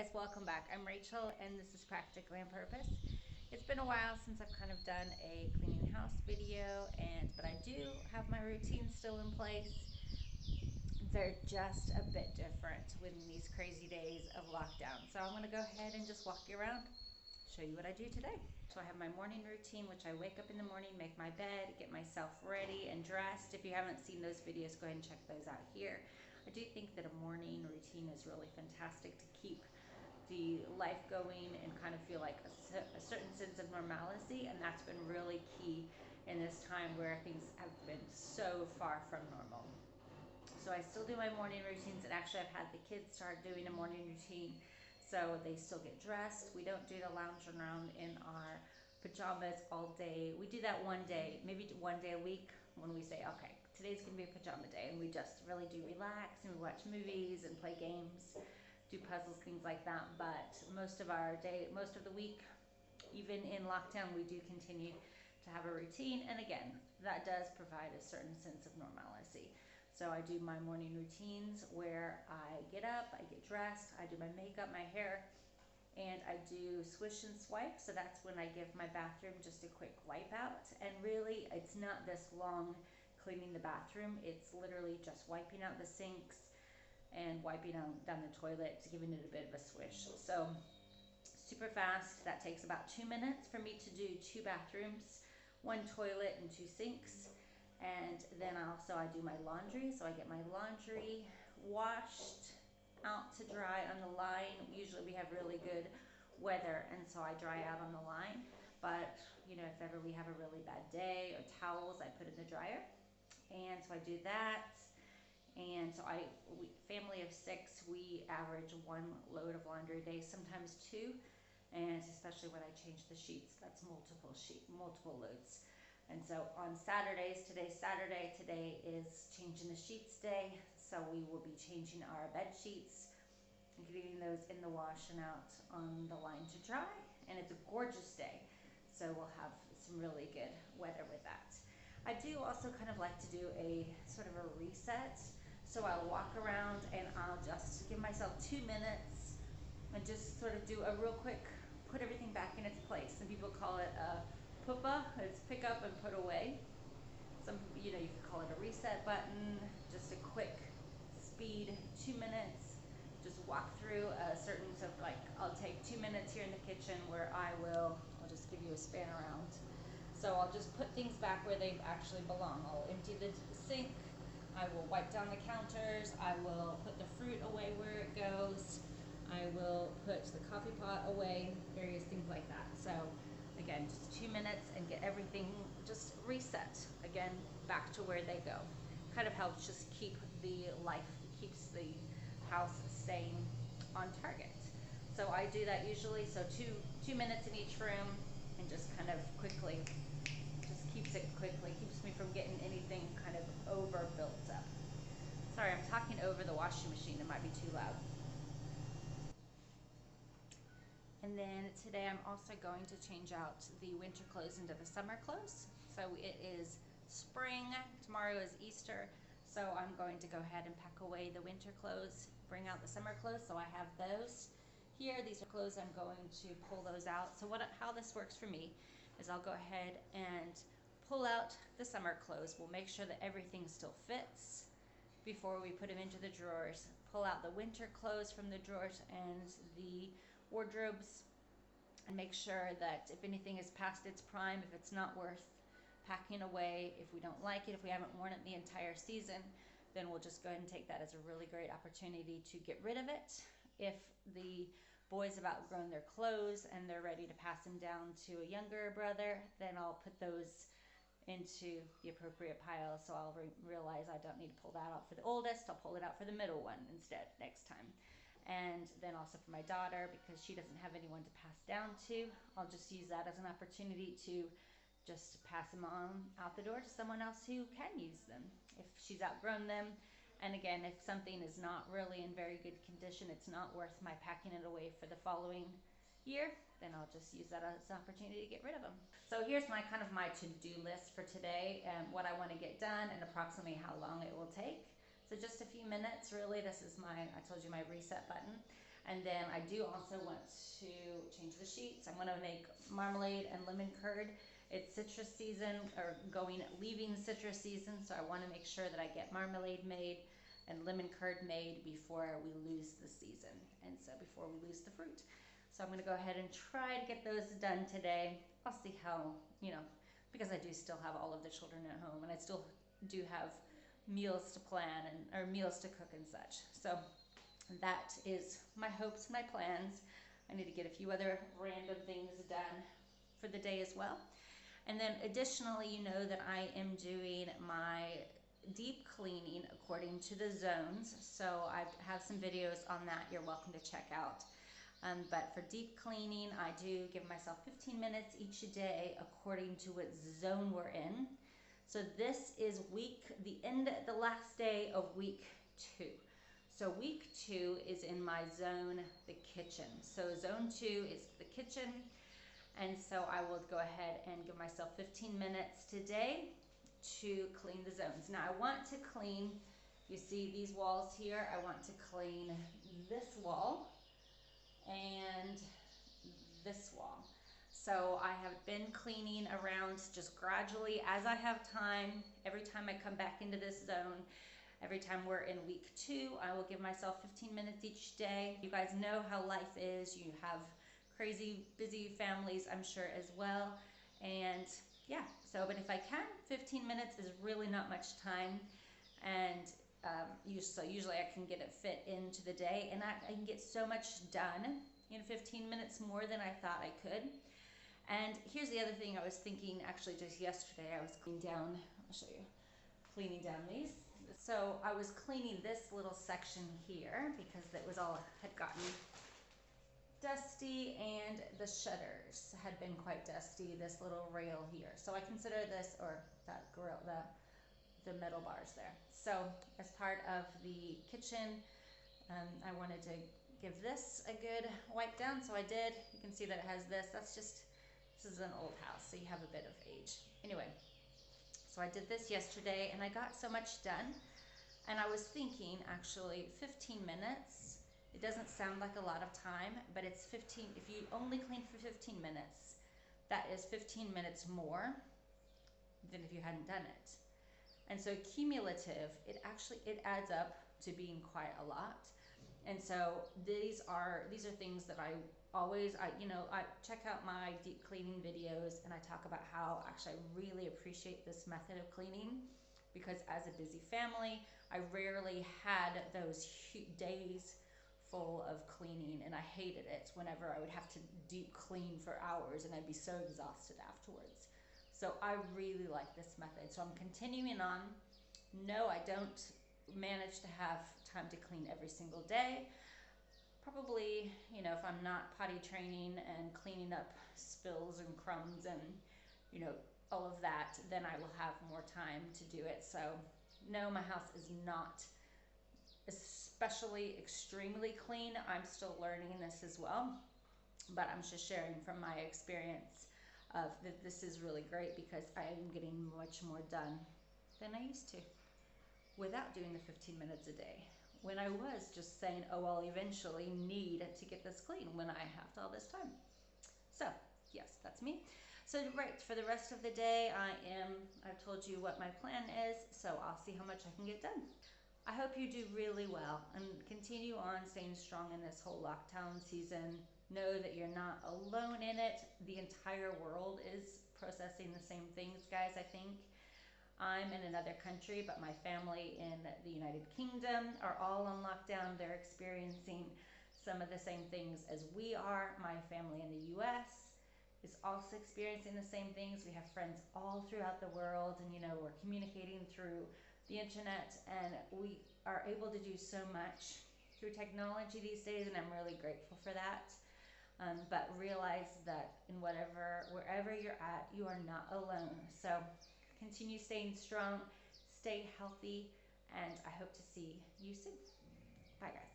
guys, welcome back. I'm Rachel and this is Practically on Purpose. It's been a while since I've kind of done a cleaning house video, but I do have my routine still in place. They're just a bit different within these crazy days of lockdown. So I'm going to go ahead and just walk you around, show you what I do today. So I have my morning routine, which I wake up in the morning, make my bed, get myself ready and dressed. If you haven't seen those videos, go ahead and check those out here. I do think that a morning routine is really fantastic to keep the life going and kind of feel like a certain sense of normalcy, and that's been really key in this time where things have been so far from normal. So I still do my morning routines, and actually I've had the kids start doing a morning routine, so they still get dressed. We don't do the lounging around in our pajamas all day. We do that one day, maybe one day a week, when we say, okay, today's gonna be a pajama day, and we just really do relax and we watch movies and play games, do puzzles, things like that. But most of our day, most of the week, even in lockdown, we do continue to have a routine, and again, that does provide a certain sense of normalcy. So I do my morning routines where I get up, I get dressed, I do my makeup, my hair, and I do swish and swipe. So that's when I give my bathroom just a quick wipe out. And really, it's not this long cleaning the bathroom. It's literally just wiping out the sinks and wiping down the toilet, giving it a bit of a swish. So super fast. That takes about 2 minutes for me to do 2 bathrooms, 1 toilet, and 2 sinks. And then I do my laundry. So I get my laundry washed out to dry on the line. Usually we have really good weather, and so I dry out on the line. But if ever we have a really bad day, or towels, I put in the dryer. And so I do that. And so family of 6, we average 1 load of laundry a day, sometimes 2. And especially when I change the sheets, that's multiple loads. And so on Saturdays, today's Saturday, today is changing the sheets day. So we will be changing our bed sheets and getting those in the wash and out on the line to dry. And it's a gorgeous day, so we'll have some really good weather with that. I do also kind of like to do a sort of a reset. So I'll walk around and I'll just give myself 2 minutes and just sort of do a real quick, put everything back in its place. Some people call it a pupa, it's pick up and put away. You could call it a reset button, just a quick speed, 2 minutes, just walk through I'll take 2 minutes here in the kitchen where I'll just give you a span around. So I'll just put things back where they actually belong. I'll empty the sink, I will wipe down the counters, I will put the fruit away where it goes, I will put the coffee pot away, various things like that. So again, just 2 minutes and get everything just reset again back to where they go. Kind of helps just keeps the house staying on target. So I do that usually, so 2 minutes in each room, and just kind of quickly, keeps me from getting anything kind of over built up. Sorry, I'm talking over the washing machine, it might be too loud. And then today I'm also going to change out the winter clothes into the summer clothes. So it is spring, tomorrow is Easter, so I'm going to go ahead and pack away the winter clothes, bring out the summer clothes. So I have those here. These are clothes I'm going to pull those out. So how this works for me is I'll go ahead and pull out the summer clothes. We'll make sure that everything still fits before we put them into the drawers. Pull out the winter clothes from the drawers and the wardrobes, and make sure that if anything is past its prime, if it's not worth packing away, if we don't like it, if we haven't worn it the entire season, then we'll just go ahead and take that as a really great opportunity to get rid of it. If the boys have outgrown their clothes and they're ready to pass them down to a younger brother, then I'll put those into the appropriate pile. So I'll realize I don't need to pull that out for the oldest, I'll pull it out for the middle one instead next time. And then also for my daughter, because she doesn't have anyone to pass down to, I'll just use that as an opportunity to just pass them on out the door to someone else who can use them if she's outgrown them. And again, if something is not really in very good condition, it's not worth my packing it away for the following year, then I'll just use that as an opportunity to get rid of them. So here's my to-do list for today, and what I want to get done and approximately how long it will take. So just a few minutes, really. This is I told you, my reset button. And then I do also want to change the sheets. I'm gonna make marmalade and lemon curd. It's citrus season, or leaving citrus season, so I wanna make sure that I get marmalade made and lemon curd made before we lose the season, and so before we lose the fruit. So I'm gonna go ahead and try to get those done today. I'll see how, because I do still have all of the children at home, and I still do have meals to plan or meals to cook and such. So that is my hopes, my plans. I need to get a few other random things done for the day as well. And then additionally, you know that I am doing my deep cleaning according to the zones. So I have some videos on that you're welcome to check out. But for deep cleaning, I do give myself 15 minutes each day according to what zone we're in. So this is the last day of week 2. So week 2 is in my zone, the kitchen. So zone 2 is the kitchen. And so I will go ahead and give myself 15 minutes today to clean the zones. Now I want to clean, you see these walls here, I want to clean this wall and this wall. So I have been cleaning around just gradually as I have time. Every time I come back into this zone, every time we're in week 2, I will give myself 15 minutes each day. You guys know how life is. You have crazy busy families, I'm sure, as well. And yeah, but if I can, 15 minutes is really not much time. And usually I can get it fit into the day, and I can get so much done in 15 minutes more than I thought I could. And here's the other thing I was thinking, actually just yesterday, I was cleaning down, I'll show you, cleaning down these. So I was cleaning this little section here because it was all had gotten dusty, and the shutters had been quite dusty, this little rail here. So I consider this, or that grill, the metal bars there. So as part of the kitchen, I wanted to give this a good wipe down, so I did. You can see that it has this. This is an old house, so you have a bit of age. Anyway, so I did this yesterday, and I got so much done. And I was thinking, actually, 15 minutes, it doesn't sound like a lot of time, but it's 15, if you only clean for 15 minutes, that is 15 minutes more than if you hadn't done it. And so cumulative, it adds up to being quite a lot. And so these are things that I check out my deep cleaning videos, and I talk about how actually I really appreciate this method of cleaning, because as a busy family, I rarely had those days full of cleaning, and I hated it whenever I would have to deep clean for hours, and I'd be so exhausted afterwards. So I really like this method. So I'm continuing on. No, I don't manage to have time to clean every single day. Probably, if I'm not potty training and cleaning up spills and crumbs and, all of that, then I will have more time to do it. So no, my house is not especially extremely clean. I'm still learning this as well, but I'm just sharing from my experience of that this is really great, because I am getting much more done than I used to without doing the 15 minutes a day, when I was just saying, oh, I'll eventually need to get this clean when I have all this time. So yes, that's me. So right, for the rest of the day, I've told you what my plan is, so I'll see how much I can get done. I hope you do really well and continue on staying strong in this whole lockdown season. Know that you're not alone in it. The entire world is processing the same things, guys, I think. I'm in another country, but my family in the United Kingdom are all on lockdown. They're experiencing some of the same things as we are. My family in the US is also experiencing the same things. We have friends all throughout the world, and we're communicating through the internet, and we are able to do so much through technology these days, and I'm really grateful for that. But realize that wherever you're at, you are not alone. So continue staying strong, stay healthy, and I hope to see you soon. Bye, guys.